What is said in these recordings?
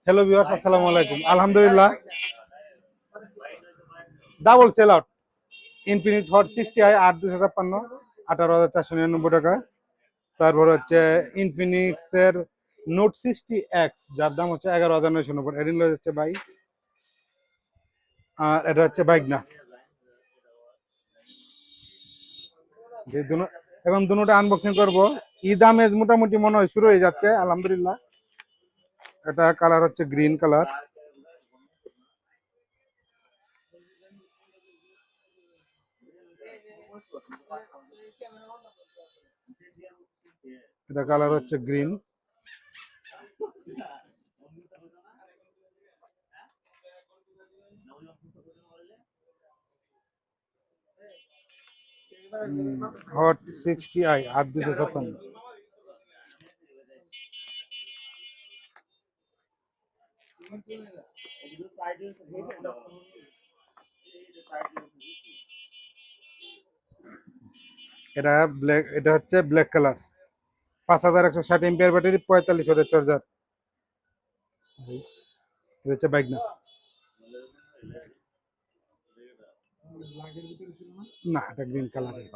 Hello viewers, আসসালামু আলাইকুম। আলহামদুলিল্লাহ, double sell out Infinix Hot 60i 8256 18,499 টাকা। তারপর হচ্ছে ইনফিনিক্স এর নোট 60X, যার দাম হচ্ছে 11,990। এর নিয়ে হচ্ছে বাইক, আর এটা হচ্ছে বাইক না। এখন দুটোটা আনবক্সিং করবো। ঈদ আমেজ মোটামুটি মনে হয় শুরু হয়ে যাচ্ছে আলহামদুলিল্লাহ। এটা কালার হচ্ছে গ্রিন কালার। এটা কালার হচ্ছে গ্রিন। Hot 60i 8256। এটা ব্ল্যাক, এটা হচ্ছে ব্ল্যাক কালার। 5160 এমপিআর ব্যাটারি, 45 ওয়াটের চার্জার। এটা হচ্ছে বাইক না। না, এটা গ্রিন কালারের।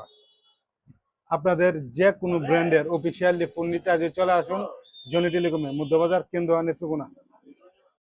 আপনাদের যে কোনো ব্র্যান্ডের অফিসিয়ালি ফোন নিতে আজ চলে আসুন জনি টেলিকমে, মধ্যবাজার, কেন্দ্র, নেত্রকোনা।